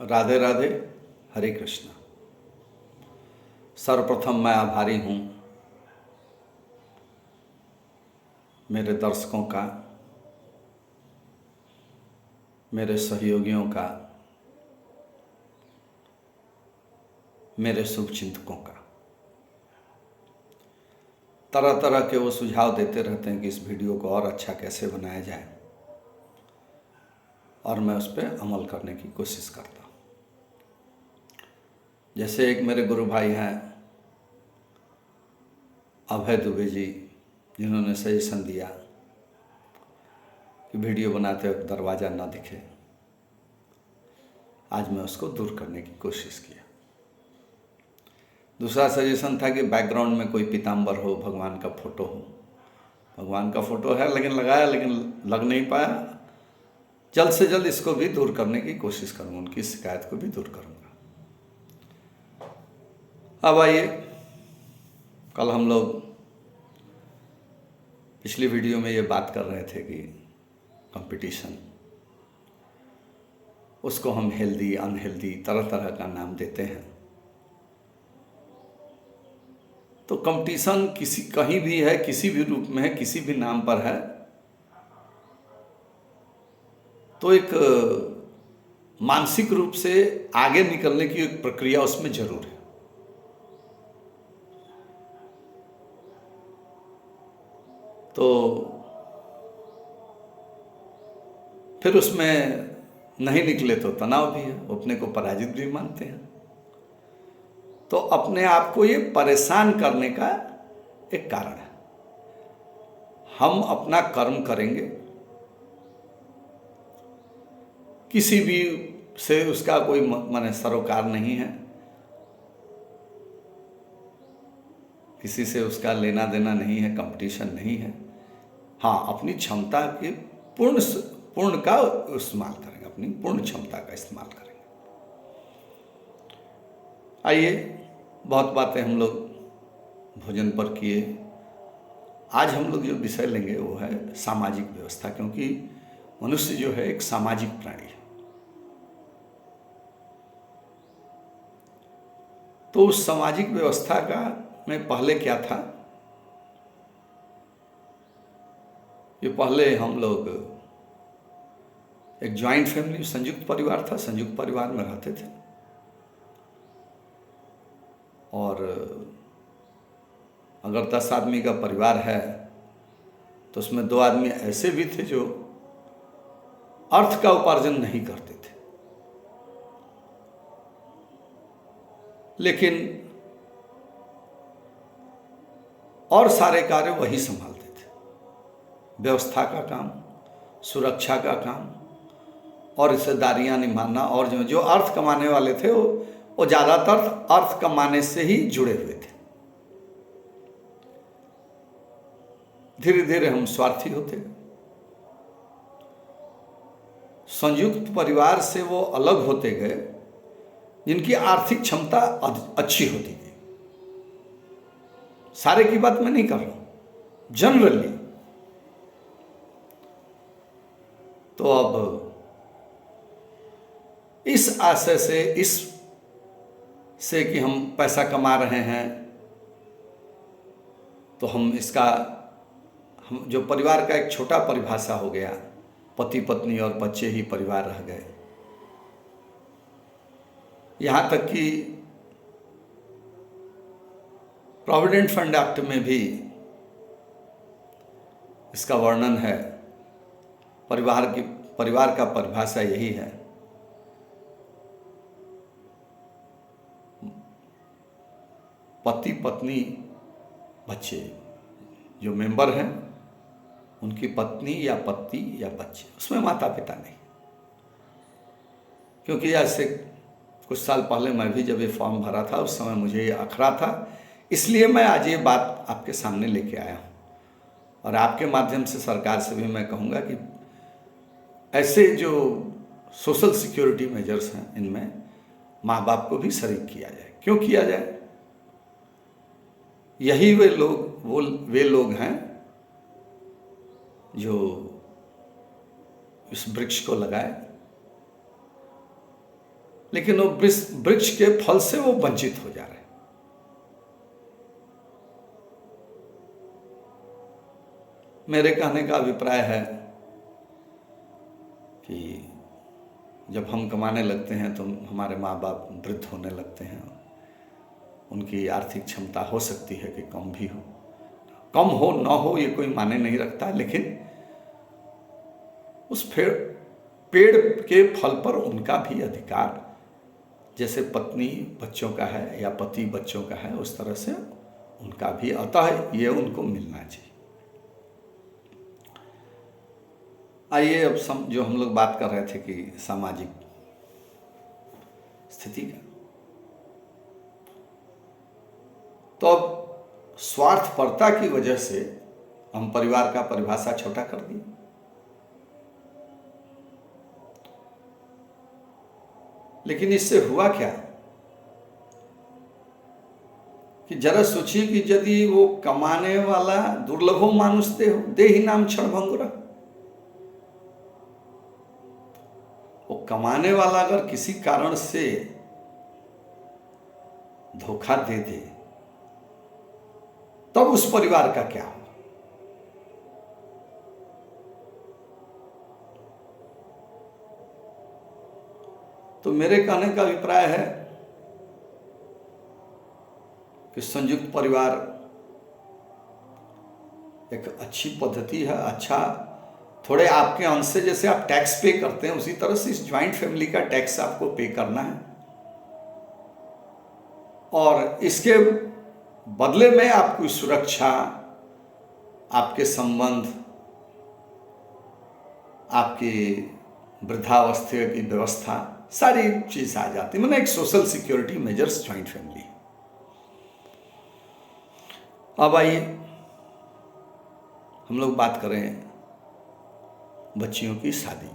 राधे राधे। हरे कृष्णा। सर्वप्रथम मैं आभारी हूँ मेरे दर्शकों का, मेरे सहयोगियों का, मेरे शुभचिंतकों का। तरह तरह के वो सुझाव देते रहते हैं कि इस वीडियो को और अच्छा कैसे बनाया जाए, और मैं उस पर अमल करने की कोशिश करता हूँ। जैसे एक मेरे गुरु भाई हैं अभय दुबे जी, जिन्होंने सजेशन दिया कि वीडियो बनाते वक्त दरवाज़ा ना दिखे। आज मैं उसको दूर करने की कोशिश किया। दूसरा सजेशन था कि बैकग्राउंड में कोई पीताम्बर हो, भगवान का फोटो हो। भगवान का फोटो है लेकिन लगाया, लेकिन लग नहीं पाया। जल्द से जल्द इसको भी दूर करने की कोशिश करूँगा, उनकी शिकायत को भी दूर करूँगा। अब आइए, कल हम लोग पिछली वीडियो में ये बात कर रहे थे कि कंपटीशन, उसको हम हेल्दी अनहेल्दी तरह तरह का नाम देते हैं। तो कंपटीशन किसी कहीं भी है, किसी भी रूप में है, किसी भी नाम पर है, तो एक मानसिक रूप से आगे निकलने की एक प्रक्रिया उसमें जरूर है। तो फिर उसमें नहीं निकले तो तनाव भी है, अपने को पराजित भी मानते हैं। तो अपने आप को ये परेशान करने का एक कारण है। हम अपना कर्म करेंगे, किसी भी से उसका कोई माने सरोकार नहीं है, किसी से उसका लेना देना नहीं है, कंपटीशन नहीं है। हाँ, अपनी क्षमता के पूर्ण का इस्तेमाल करेंगे, अपनी पूर्ण क्षमता का इस्तेमाल करेंगे। आइए, बहुत बातें हम लोग भोजन पर किए। आज हम लोग जो विषय लेंगे वो है सामाजिक व्यवस्था, क्योंकि मनुष्य जो है एक सामाजिक प्राणी है। तो उस सामाजिक व्यवस्था का में पहले क्या था, ये पहले हम लोग एक जॉइंट फैमिली, संयुक्त परिवार था, संयुक्त परिवार में रहते थे। और अगर 10 आदमी का परिवार है तो उसमें 2 आदमी ऐसे भी थे जो अर्थ का उपार्जन नहीं करते थे, लेकिन और सारे कार्य वही संभालते थे। व्यवस्था का काम, सुरक्षा का काम और रिश्तेदारियां निभाना, और जो अर्थ कमाने वाले थे वो ज़्यादातर अर्थ कमाने से ही जुड़े हुए थे। धीरे धीरे हम स्वार्थी होते गए। संयुक्त परिवार से वो अलग होते गए जिनकी आर्थिक क्षमता अच्छी होती गई। सारे की बात मैं नहीं कर रहा हूं, जनरली। तो अब इस आशय से कि हम पैसा कमा रहे हैं, तो हम जो परिवार का एक छोटा परिभाषा हो गया, पति पत्नी और बच्चे ही परिवार रह गए। यहाँ तक कि प्रोविडेंट फंड एक्ट में भी इसका वर्णन है। परिवार का परिभाषा यही है, पति पत्नी बच्चे, जो मेंबर हैं उनकी पत्नी या पति या बच्चे, उसमें माता पिता नहीं। क्योंकि ऐसे कुछ साल पहले मैं भी जब ये फॉर्म भरा था, उस समय मुझे ये अखरा था, इसलिए मैं आज ये बात आपके सामने लेके आया हूँ। और आपके माध्यम से सरकार से भी मैं कहूँगा कि ऐसे जो सोशल सिक्योरिटी मेजर्स हैं, इनमें माँ बाप को भी शरीक किया जाए। क्यों किया जाए? यही वे लोग हैं जो इस वृक्ष को लगाए, लेकिन वो वृक्ष के फल से वो वंचित हो जा रहे हैं। मेरे कहने का अभिप्राय है कि जब हम कमाने लगते हैं तो हमारे माँ बाप वृद्ध होने लगते हैं, उनकी आर्थिक क्षमता हो सकती है कि कम भी हो, कम हो ना हो ये कोई माने नहीं रखता, लेकिन उस पेड़ के फल पर उनका भी अधिकार जैसे पत्नी बच्चों का है या पति बच्चों का है, उस तरह से उनका भी, अतः ये उनको मिलना चाहिए। आइए अब जो हम लोग बात कर रहे थे कि सामाजिक स्थिति का, तो अब स्वार्थपरता की वजह से हम परिवार का परिभाषा छोटा कर दिए। लेकिन इससे हुआ क्या कि जरा सोचिए कि यदि वो कमाने वाला दुर्लभो मानुष देहि नाम क्षणभंगुर, वो कमाने वाला अगर किसी कारण से धोखा दे दे तब उस परिवार का क्या होगा? तो मेरे कहने का अभिप्राय है कि संयुक्त परिवार एक अच्छी पद्धति है, अच्छा, थोड़े आपके अंश से जैसे आप टैक्स पे करते हैं उसी तरह से इस ज्वाइंट फैमिली का टैक्स आपको पे करना है, और इसके बदले में आपकी सुरक्षा, आपके संबंध, आपकी वृद्धावस्था की व्यवस्था, सारी चीज आ जाती है। मतलब एक social security measures joint family. अब आइए हम लोग बात करें बच्चियों की शादी।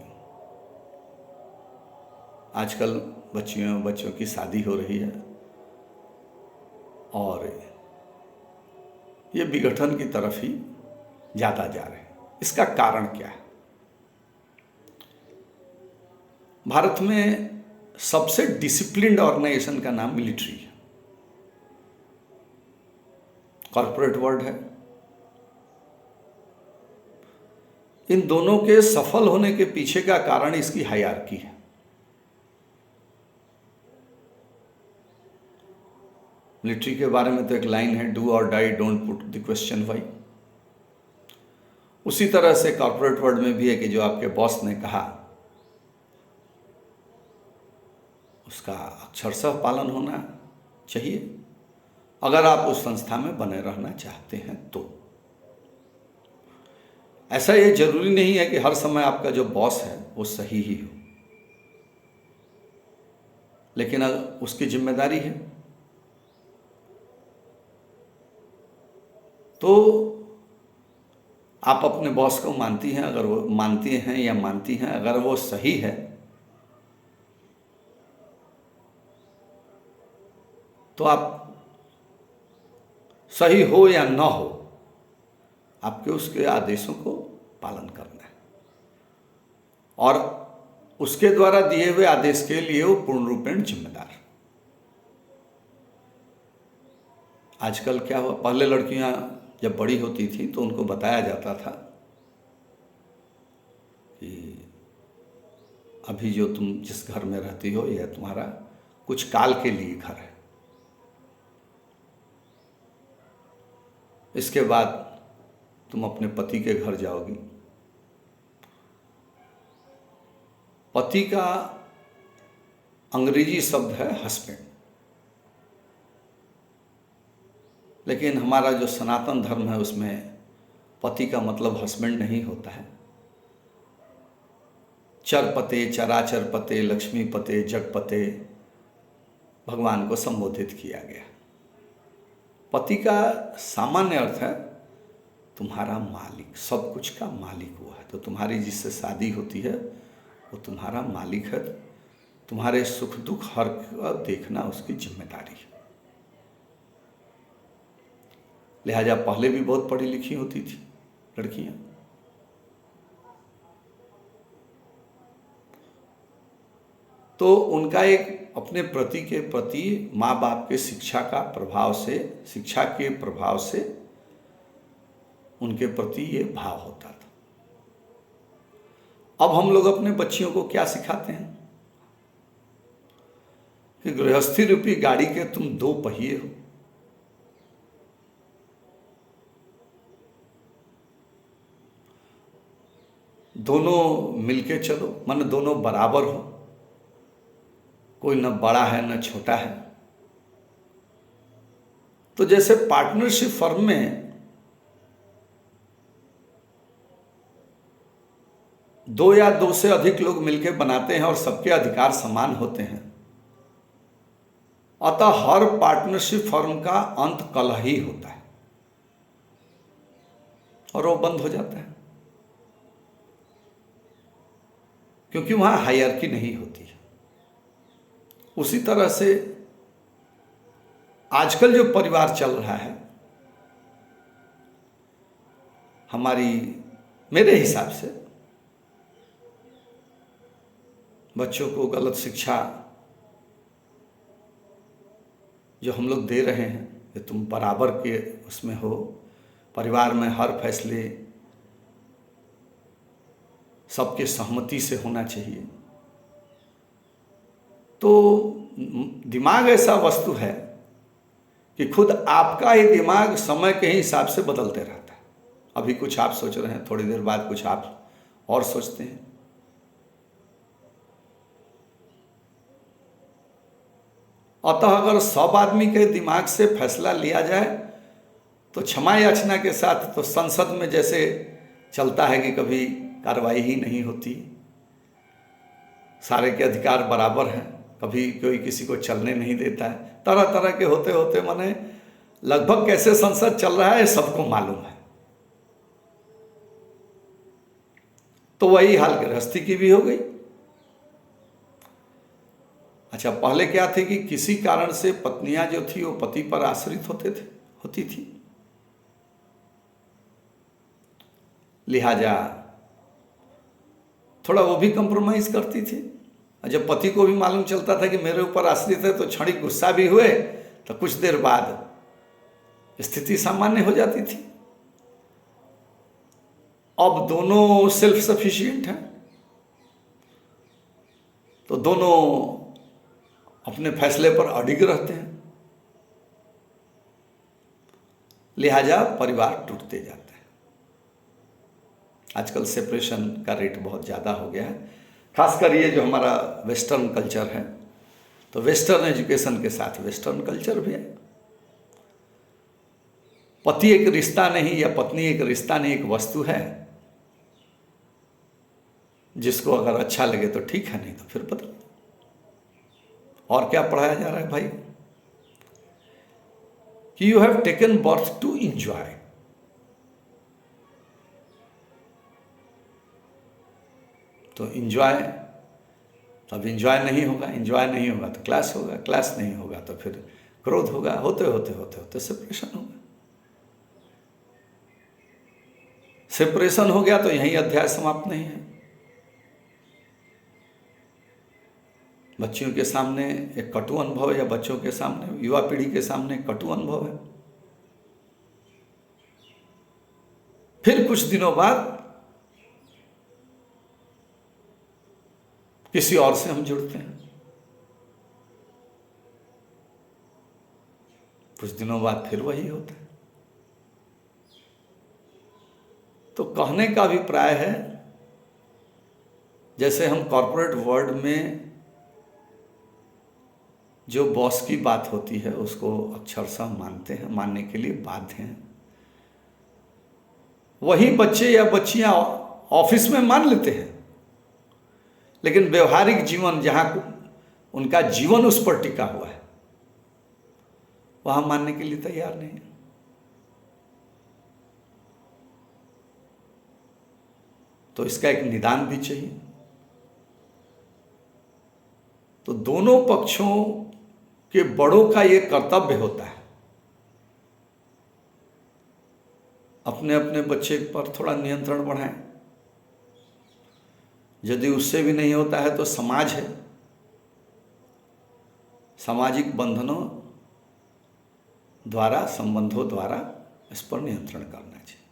आजकल बच्चों की शादी हो रही है और ये विघटन की तरफ ही ज्यादा जा रहे हैं। इसका कारण क्या है? भारत में सबसे डिसिप्लिन्ड ऑर्गेनाइजेशन का नाम मिलिट्री है, कॉर्पोरेट वर्ल्ड है। इन दोनों के सफल होने के पीछे का कारण इसकी हायरार्की है। मिलिट्री के बारे में तो एक लाइन है, डू और die, don't put the question why. उसी तरह से कॉर्पोरेट वर्ल्ड में भी है कि जो आपके बॉस ने कहा उसका अक्षरशः पालन होना चाहिए, अगर आप उस संस्था में बने रहना चाहते हैं तो। ऐसा ये जरूरी नहीं है कि हर समय आपका जो बॉस है वो सही ही हो, लेकिन उसकी जिम्मेदारी है तो आप अपने बॉस को मानती हैं, अगर वो मानती हैं या मानती हैं, अगर वो सही है तो आप सही हो या ना हो, आपके उसके आदेशों को पालन करना है और उसके द्वारा दिए हुए आदेश के लिए वो पूर्ण रूपेण जिम्मेदार। आजकल क्या हुआ, पहले लड़कियां जब बड़ी होती थी तो उनको बताया जाता था कि अभी जो तुम जिस घर में रहती हो यह तुम्हारा कुछ काल के लिए घर है, इसके बाद तुम अपने पति के घर जाओगी। पति का अंग्रेजी शब्द है हस्बैंड, लेकिन हमारा जो सनातन धर्म है उसमें पति का मतलब हस्बैंड नहीं होता है। चरपते, चराचर पते, लक्ष्मी पते, जगपते भगवान को संबोधित किया गया। पति का सामान्य अर्थ है तुम्हारा मालिक, सब कुछ का मालिक वो है। तो तुम्हारी जिससे शादी होती है वो तुम्हारा मालिक है, तुम्हारे सुख दुख हर देखना उसकी जिम्मेदारी है। लिहाजा पहले भी बहुत पढ़ी लिखी होती थी लड़कियां, तो उनका एक अपने प्रति के प्रति माँ बाप के शिक्षा के प्रभाव से उनके प्रति ये भाव होता था। अब हम लोग अपने बच्चियों को क्या सिखाते हैं कि गृहस्थी रूपी गाड़ी के तुम दो पहिए हो, दोनों मिलके चलो, मन दोनों बराबर हो, कोई न बड़ा है न छोटा है। तो जैसे पार्टनरशिप फर्म में दो या दो से अधिक लोग मिलकर बनाते हैं और सबके अधिकार समान होते हैं, अतः हर पार्टनरशिप फर्म का अंत कलह ही होता है और वो बंद हो जाता है, क्योंकि वहां हायरार्की नहीं होती है। उसी तरह से आजकल जो परिवार चल रहा है, मेरे हिसाब से बच्चों को गलत शिक्षा जो हम लोग दे रहे हैं कि तुम बराबर के उसमें हो, परिवार में हर फैसले सबके सहमति से होना चाहिए। तो दिमाग ऐसा वस्तु है कि खुद आपका ही दिमाग समय के हिसाब से बदलते रहता है। अभी कुछ आप सोच रहे हैं, थोड़ी देर बाद कुछ आप और सोचते हैं। अतः अगर सब आदमी के दिमाग से फैसला लिया जाए तो क्षमा याचना के साथ तो संसद में जैसे चलता है कि कभी कार्रवाई ही नहीं होती, सारे के अधिकार बराबर हैं, कभी कोई किसी को चलने नहीं देता है, तरह तरह के होते होते माने लगभग कैसे संसद चल रहा है सबको मालूम है। तो वही हाल गृहस्थी की भी हो गई। अच्छा, पहले क्या थे कि किसी कारण से पत्नियां जो थी वो पति पर आश्रित होती थी, लिहाजा थोड़ा वो भी कंप्रोमाइज करती थी। जब पति को भी मालूम चलता था कि मेरे ऊपर आश्रित है तो क्षणिक गुस्सा भी हुए तो कुछ देर बाद स्थिति सामान्य हो जाती थी। अब दोनों सेल्फ सफिशिएंट हैं, तो दोनों अपने फैसले पर अडिग रहते हैं, लिहाजा परिवार टूटते जाते हैं। आजकल सेपरेशन का रेट बहुत ज़्यादा हो गया है, खासकर ये जो हमारा वेस्टर्न कल्चर है, तो वेस्टर्न एजुकेशन के साथ वेस्टर्न कल्चर भी है। पति एक रिश्ता नहीं या पत्नी एक रिश्ता नहीं, एक वस्तु है जिसको अगर अच्छा लगे तो ठीक है, नहीं तो फिर बदल दो। और क्या पढ़ाया जा रहा है भाई कि you have taken birth to enjoy. तो इंजॉय, अब इंजॉय नहीं होगा तो क्लास होगा, क्लास नहीं होगा तो फिर क्रोध होगा, होते होते सेपरेशन होगा। सेपरेशन हो गया तो यही अध्याय समाप्त नहीं है। बच्चियों के सामने एक कटु अनुभव है, या बच्चों के सामने, युवा पीढ़ी के सामने कटु अनुभव है। फिर कुछ दिनों बाद किसी और से हम जुड़ते हैं, कुछ दिनों बाद फिर वही होता है। तो कहने का अभिप्राय है, जैसे हम कॉर्पोरेट वर्ल्ड में जो बॉस की बात होती है उसको अक्षरशः मानते हैं, मानने के लिए बाध्य हैं, वही बच्चे या बच्चियां ऑफिस में मान लेते हैं, लेकिन व्यवहारिक जीवन जहां उनका जीवन उस पर टिका हुआ है वहां मानने के लिए तैयार नहीं है। तो इसका एक निदान भी चाहिए। तो दोनों पक्षों के बड़ों का यह कर्तव्य होता है अपने अपने बच्चे पर थोड़ा नियंत्रण बढ़ाएं। यदि उससे भी नहीं होता है तो समाज है, सामाजिक बंधनों द्वारा, संबंधों द्वारा इस पर नियंत्रण करना चाहिए।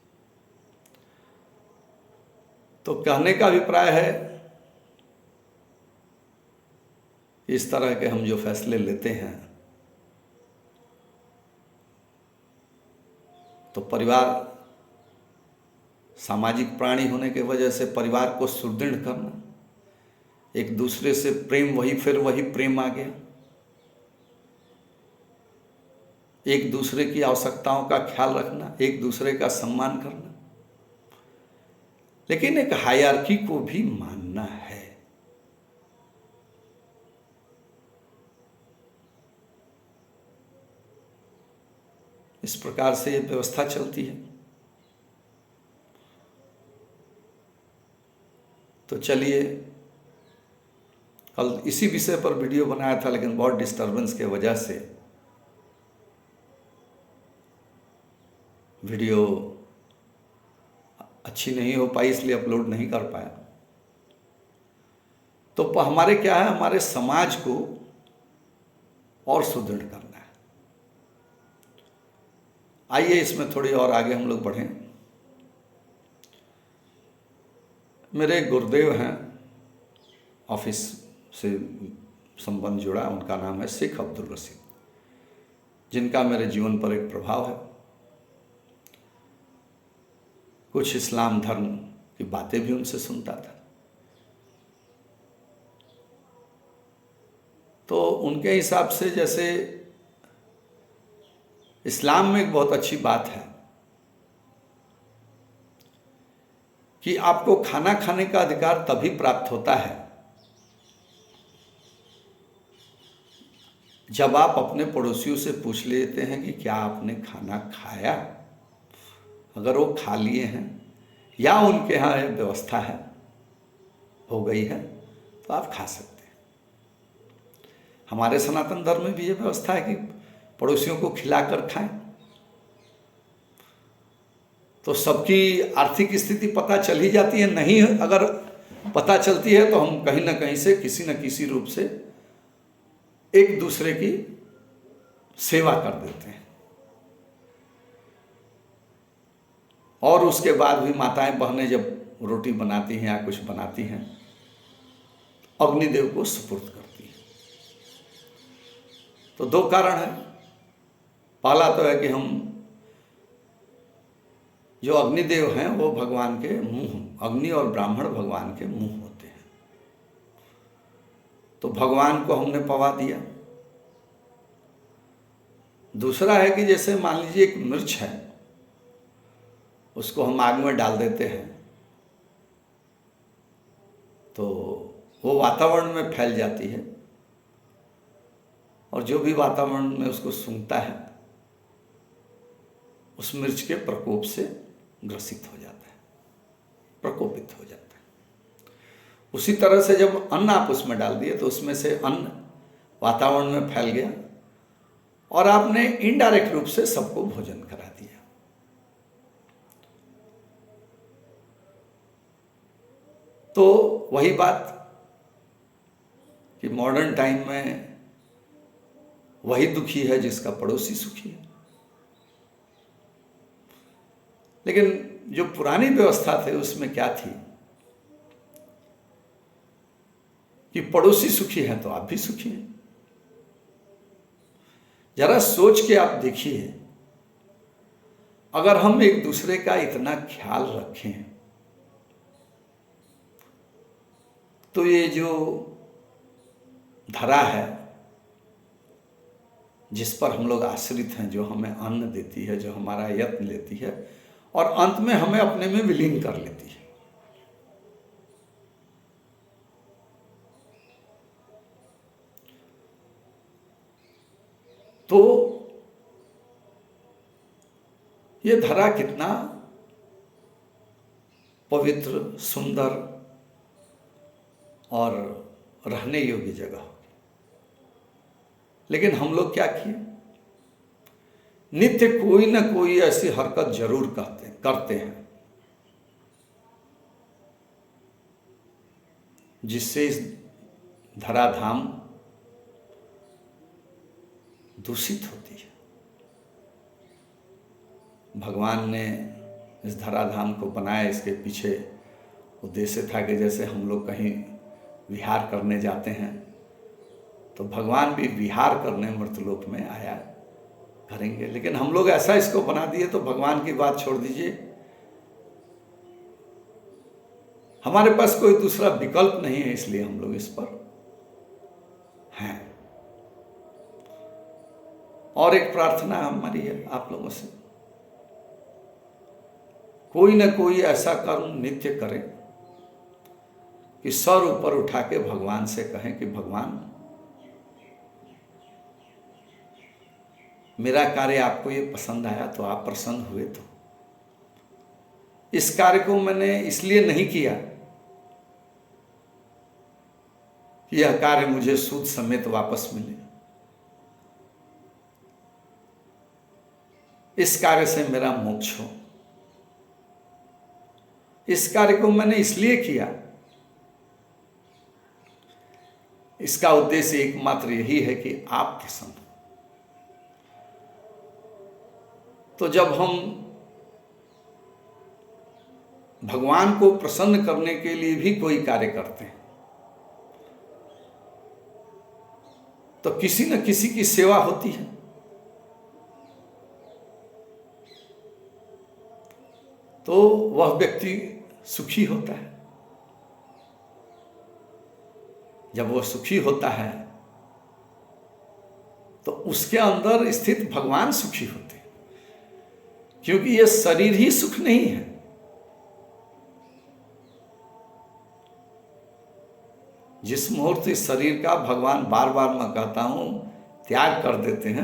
तो कहने का अभिप्राय है, इस तरह के हम जो फैसले लेते हैं तो परिवार सामाजिक प्राणी होने की वजह से परिवार को सुदृढ़ करना, एक दूसरे से प्रेम, वही प्रेम आ गया, एक दूसरे की आवश्यकताओं का ख्याल रखना, एक दूसरे का सम्मान करना, लेकिन एक हायरार्की को भी मानना है। इस प्रकार से ये व्यवस्था चलती है। तो चलिए, कल इसी विषय पर वीडियो बनाया था, लेकिन बहुत डिस्टर्बेंस के वजह से वीडियो अच्छी नहीं हो पाई, इसलिए अपलोड नहीं कर पाया। तो हमारे क्या है, हमारे समाज को और सुदृढ़ करना है। आइए इसमें थोड़ी और आगे हम लोग बढ़ें। मेरे गुरुदेव हैं, ऑफिस से संबंध जुड़ा, उनका नाम है शेख अब्दुल रशीद, जिनका मेरे जीवन पर एक प्रभाव है। कुछ इस्लाम धर्म की बातें भी उनसे सुनता था। तो उनके हिसाब से, जैसे इस्लाम में एक बहुत अच्छी बात है कि आपको खाना खाने का अधिकार तभी प्राप्त होता है जब आप अपने पड़ोसियों से पूछ लेते हैं कि क्या आपने खाना खाया। अगर वो खा लिए हैं या उनके यहाँ व्यवस्था है, हो गई है, तो आप खा सकते हैं। हमारे सनातन धर्म में भी ये व्यवस्था है कि पड़ोसियों को खिलाकर खाएं। तो सबकी आर्थिक स्थिति पता चल ही जाती है। नहीं, अगर पता चलती है तो हम कहीं ना कहीं से, किसी न किसी रूप से एक दूसरे की सेवा कर देते हैं। और उसके बाद भी माताएं बहनें जब रोटी बनाती हैं या कुछ बनाती हैं, अग्निदेव को सुपुर्द करती हैं। तो दो कारण हैं। पहला तो है कि हम जो अग्निदेव हैं वो भगवान के मुंह, अग्नि और ब्राह्मण भगवान के मुंह होते हैं, तो भगवान को हमने पवा दिया। दूसरा है कि जैसे मान लीजिए एक मिर्च है, उसको हम आग में डाल देते हैं तो वो वातावरण में फैल जाती है, और जो भी वातावरण में उसको सूंघता है उस मिर्च के प्रकोप से ग्रसित हो जाता है, प्रकोपित हो जाता है। उसी तरह से जब अन्न आप उसमें डाल दिए तो उसमें से अन्न वातावरण में फैल गया और आपने इनडायरेक्ट रूप से सबको भोजन करा दिया। तो वही बात कि मॉडर्न टाइम में वही दुखी है जिसका पड़ोसी सुखी है। लेकिन जो पुरानी व्यवस्था थी उसमें क्या थी कि पड़ोसी सुखी है तो आप भी सुखी हैं। जरा सोच के आप देखिए, अगर हम एक दूसरे का इतना ख्याल रखें तो ये जो धरा है जिस पर हम लोग आश्रित हैं, जो हमें अन्न देती है, जो हमारा यत्न लेती है और अंत में हमें अपने में विलीन कर लेती है, तो ये धरा कितना पवित्र, सुंदर और रहने योग्य जगह होगी। लेकिन हम लोग क्या किए, नित्य कोई ना कोई ऐसी हरकत जरूर करते हैं जिससे इस धराधाम दूषित होती है। भगवान ने इस धराधाम को बनाया, इसके पीछे उद्देश्य था कि जैसे हम लोग कहीं विहार करने जाते हैं तो भगवान भी विहार करने मृतलोक में आया करेंगे, लेकिन हम लोग ऐसा इसको बना दिए तो भगवान की बात छोड़ दीजिए, हमारे पास कोई दूसरा विकल्प नहीं है, इसलिए हम लोग इस पर हैं। और एक प्रार्थना हमारी है आप लोगों से, कोई ना कोई ऐसा कर्म नित्य करें कि सर ऊपर उठा के भगवान से कहें कि भगवान मेरा कार्य आपको ये पसंद आया तो आप प्रसन्न हुए, तो इस कार्य को मैंने इसलिए नहीं किया कि यह कार्य मुझे सूद समेत वापस मिले, इस कार्य से मेरा मोक्ष हो। इस कार्य को मैंने इसलिए किया, इसका उद्देश्य एकमात्र यही है कि आप प्रसन्न हो। तो जब हम भगवान को प्रसन्न करने के लिए भी कोई कार्य करते हैं तो किसी न किसी की सेवा होती है। तो वह व्यक्ति सुखी होता है। जब वह सुखी होता है तो उसके अंदर स्थित भगवान सुखी होते हैं, क्योंकि यह शरीर ही सुख नहीं है। जिस मुहूर्त इस शरीर का भगवान बार बार मैं कहता हूं त्याग कर देते हैं,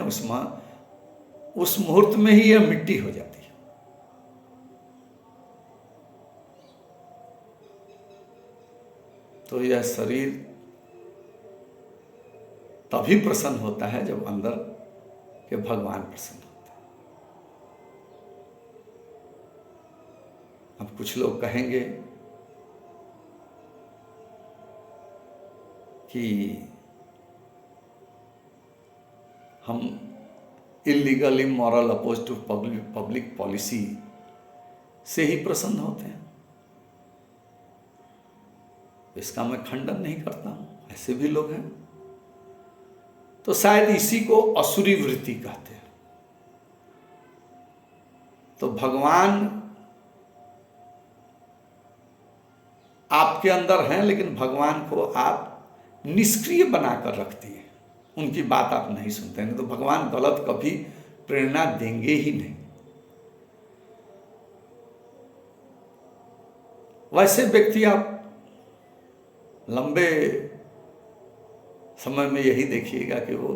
उस मुहूर्त में ही यह मिट्टी हो जाती है। तो यह शरीर तभी प्रसन्न होता है जब अंदर के भगवान प्रसन्न होते हैं। अब कुछ लोग कहेंगे कि हम illegal immoral opposed to public policy से ही प्रसन्न होते हैं। इसका मैं खंडन नहीं करता हूं, ऐसे भी लोग हैं। तो शायद इसी को असुरी वृत्ति कहते हैं। तो भगवान आपके अंदर हैं, लेकिन भगवान को आप निष्क्रिय बनाकर रखती है, उनकी बात आप नहीं सुनते हैं। तो भगवान गलत कभी प्रेरणा देंगे ही नहीं। वैसे व्यक्ति आप लंबे समय में यही देखिएगा कि वो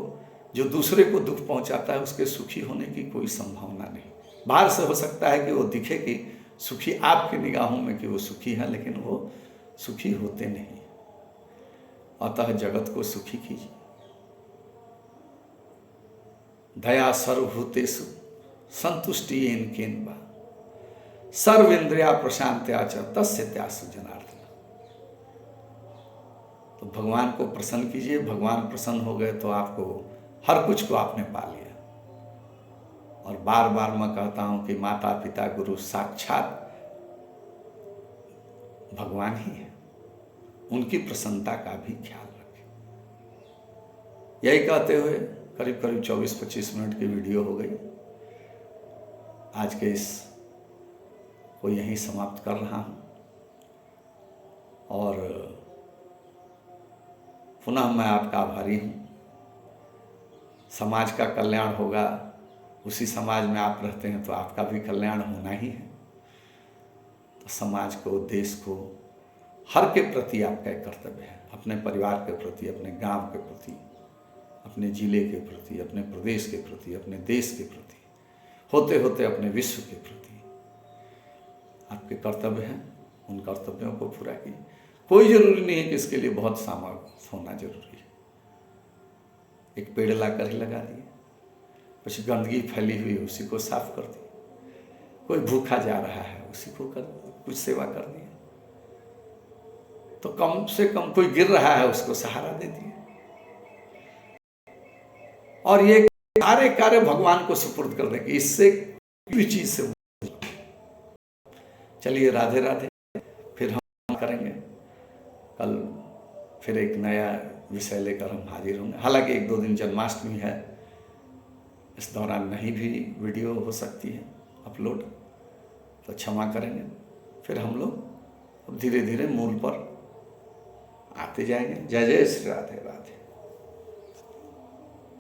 जो दूसरे को दुख पहुंचाता है उसके सुखी होने की कोई संभावना नहीं। बाहर से हो सकता है कि वो दिखे कि सुखी आपकी निगाहों में कि वो सुखी है, लेकिन वो सुखी होते नहीं। अतः जगत को सुखी कीजिए। दया सर्वभूतेषु संतुष्टि येन केन वा सर्वेन्द्रिया प्रशांत्या च तस्य त्यासु जनार्दन। तो भगवान को प्रसन्न कीजिए। भगवान प्रसन्न हो गए तो आपको हर कुछ को आपने पा लिया। और बार बार मैं कहता हूं कि माता पिता गुरु साक्षात भगवान ही है, उनकी प्रसन्नता का भी ख्याल रखें। यही कहते हुए करीब करीब 24-25 मिनट की वीडियो हो गई। आज के इस को यहीं समाप्त कर रहा हूं और पुनः मैं आपका आभारी हूँ। समाज का कल्याण होगा, उसी समाज में आप रहते हैं तो आपका भी कल्याण होना ही है। तो समाज को, देश को, हर के प्रति आपका एक कर्तव्य है। अपने परिवार के प्रति, अपने गांव के प्रति, अपने जिले के प्रति, अपने प्रदेश के प्रति, अपने देश के प्रति, होते होते अपने विश्व के प्रति आपके कर्तव्य हैं। उन कर्तव्यों को पूरा कीजिए। कोई जरूरी नहीं है कि इसके लिए बहुत सामर्थ्य होना जरूरी है। एक पेड़ लाकर ही लगा दिए, कुछ गंदगी फैली हुई है उसी को साफ कर दिए, कोई भूखा जा रहा है उसी को कुछ सेवा कर दिए, तो कम से कम कोई गिर रहा है उसको सहारा दे दिए। और ये सारे कार्य भगवान को सुपुर्द कर देंगे, इससे किसी चीज से। चलिए राधे राधे, फिर हम करेंगे कल, फिर एक नया विषय लेकर हम हाजिर होंगे। हालांकि 1-2 दिन जन्माष्टमी है, इस दौरान नहीं भी वीडियो हो सकती है अपलोड, तो क्षमा करेंगे। फिर हम लोग धीरे धीरे मूल पर आते जाएंगे। जय जय श्री राधे राधे।